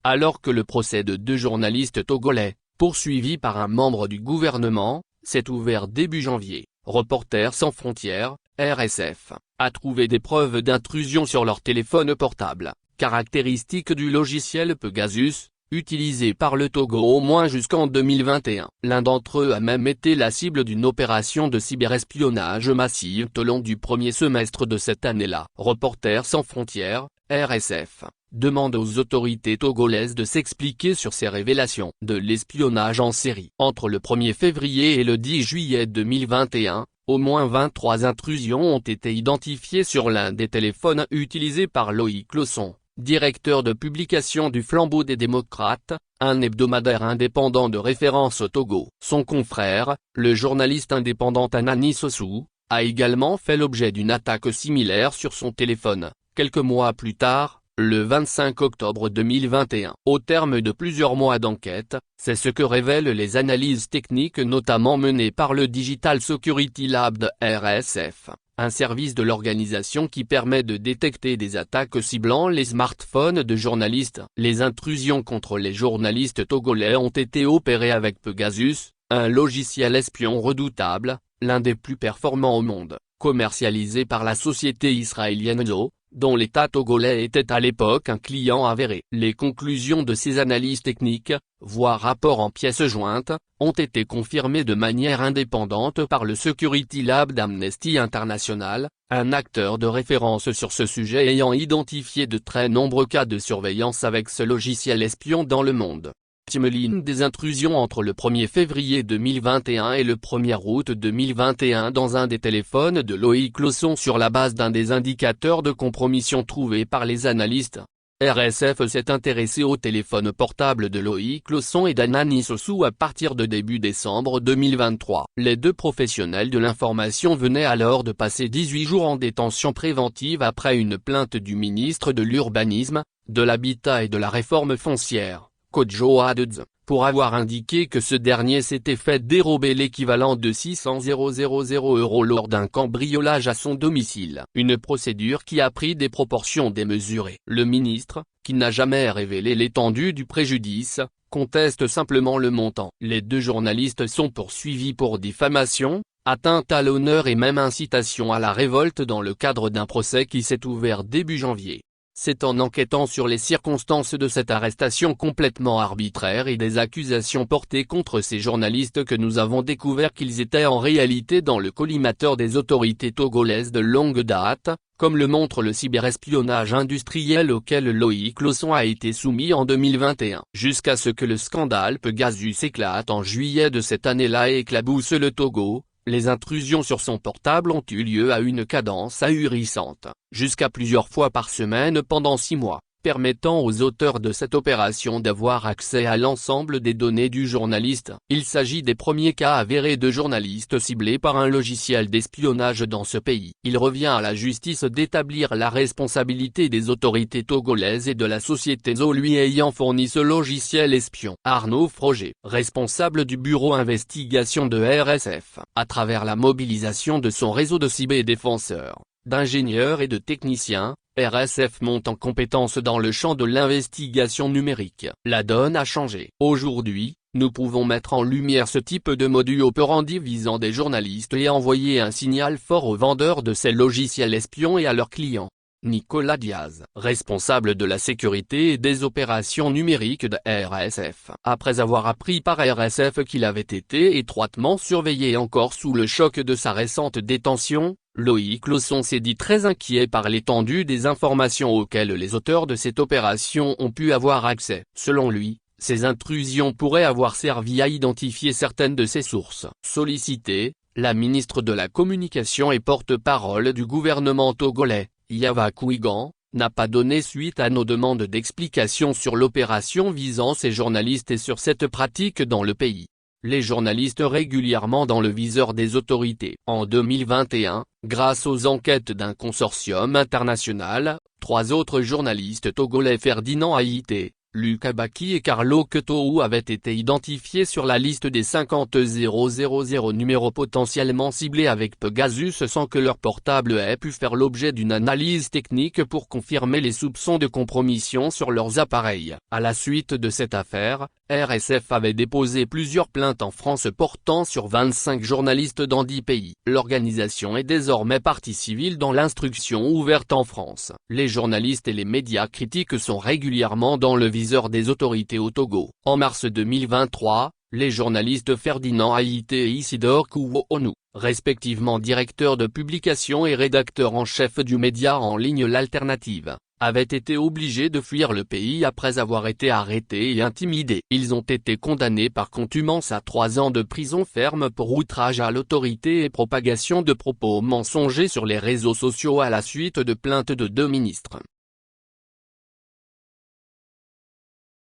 alors que le procès de 2 journalistes togolais, poursuivis par un membre du gouvernement, s'est ouvert début janvier. Reporters sans frontières, RSF, a trouvé des preuves d'intrusion sur leur téléphone portable, caractéristique du logiciel Pegasus, utilisé par le Togo au moins jusqu'en 2021. L'un d'entre eux a même été la cible d'une opération de cyberespionnage massive au long du premier semestre de cette année-là. Reporters sans frontières, RSF, demande aux autorités togolaises de s'expliquer sur ces révélations de l'espionnage en série. Entre le 1er février et le 10 juillet 2021, au moins 23 intrusions ont été identifiées sur l'un des téléphones utilisés par Loïc Losson, directeur de publication du Flambeau des démocrates, un hebdomadaire indépendant de référence au Togo. Son confrère, le journaliste indépendant Anani Sossou, a également fait l'objet d'une attaque similaire sur son téléphone, quelques mois plus tard, le 25 octobre 2021. Au terme de plusieurs mois d'enquête, c'est ce que révèlent les analyses techniques notamment menées par le Digital Security Lab de RSF, un service de l'organisation qui permet de détecter des attaques ciblant les smartphones de journalistes. Les intrusions contre les journalistes togolais ont été opérées avec Pegasus, un logiciel espion redoutable, l'un des plus performants au monde, commercialisé par la société israélienne Zo, dont l'État togolais était à l'époque un client avéré. Les conclusions de ces analyses techniques, voire rapports en pièces jointes, ont été confirmées de manière indépendante par le Security Lab d'Amnesty International, un acteur de référence sur ce sujet ayant identifié de très nombreux cas de surveillance avec ce logiciel espion dans le monde. Timeline des intrusions entre le 1er février 2021 et le 1er août 2021 dans un des téléphones de Loïc Losson sur la base d'un des indicateurs de compromission trouvés par les analystes. RSF s'est intéressé au téléphone portable de Loïc Losson et d'Anani Sossou à partir de début décembre 2023. Les 2 professionnels de l'information venaient alors de passer 18 jours en détention préventive après une plainte du ministre de l'Urbanisme, de l'Habitat et de la Réforme foncière, Kodjo Adedz, pour avoir indiqué que ce dernier s'était fait dérober l'équivalent de 600 000 € lors d'un cambriolage à son domicile. Une procédure qui a pris des proportions démesurées. Le ministre, qui n'a jamais révélé l'étendue du préjudice, conteste simplement le montant. Les 2 journalistes sont poursuivis pour diffamation, atteinte à l'honneur et même incitation à la révolte dans le cadre d'un procès qui s'est ouvert début janvier. C'est en enquêtant sur les circonstances de cette arrestation complètement arbitraire et des accusations portées contre ces journalistes que nous avons découvert qu'ils étaient en réalité dans le collimateur des autorités togolaises de longue date, comme le montre le cyberespionnage industriel auquel Loïc Losson a été soumis en 2021. Jusqu'à ce que le scandale Pegasus éclate en juillet de cette année-là et éclabousse le Togo, les intrusions sur son portable ont eu lieu à une cadence ahurissante, jusqu'à plusieurs fois par semaine pendant 6 mois, permettant aux auteurs de cette opération d'avoir accès à l'ensemble des données du journaliste. Il s'agit des premiers cas avérés de journalistes ciblés par un logiciel d'espionnage dans ce pays. Il revient à la justice d'établir la responsabilité des autorités togolaises et de la société Zo lui ayant fourni ce logiciel espion. Arnaud Froger, responsable du bureau investigation de RSF, à travers la mobilisation de son réseau de cyberdéfenseurs, d'ingénieurs et de techniciens, RSF monte en compétence dans le champ de l'investigation numérique. La donne a changé. Aujourd'hui, nous pouvons mettre en lumière ce type de modus operandi visant des journalistes et envoyer un signal fort aux vendeurs de ces logiciels espions et à leurs clients. Nicolas Diaz, responsable de la sécurité et des opérations numériques de RSF. Après avoir appris par RSF qu'il avait été étroitement surveillé encore sous le choc de sa récente détention, Loïc Losson s'est dit très inquiet par l'étendue des informations auxquelles les auteurs de cette opération ont pu avoir accès. Selon lui, ces intrusions pourraient avoir servi à identifier certaines de ses sources. Sollicitée, la ministre de la Communication et porte-parole du gouvernement togolais, Yava Kouigan, n'a pas donné suite à nos demandes d'explications sur l'opération visant ces journalistes et sur cette pratique dans le pays. Les journalistes régulièrement dans le viseur des autorités. En 2021, grâce aux enquêtes d'un consortium international, 3 autres journalistes togolais Ferdinand Haïté, Luca Bacchi et Carlo Quetou avaient été identifiés sur la liste des 50 000 numéros potentiellement ciblés avec Pegasus sans que leur portable ait pu faire l'objet d'une analyse technique pour confirmer les soupçons de compromission sur leurs appareils. À la suite de cette affaire, RSF avait déposé plusieurs plaintes en France portant sur 25 journalistes dans 10 pays. L'organisation est désormais partie civile dans l'instruction ouverte en France. Les journalistes et les médias critiques sont régulièrement dans le viseur des autorités au Togo. En mars 2023, les journalistes Ferdinand Haïté et Isidore Kouounou, respectivement directeurs de publication et rédacteurs en chef du média en ligne L'Alternative, avaient été obligés de fuir le pays après avoir été arrêtés et intimidés. Ils ont été condamnés par contumace à 3 ans de prison ferme pour outrage à l'autorité et propagation de propos mensongers sur les réseaux sociaux à la suite de plaintes de 2 ministres.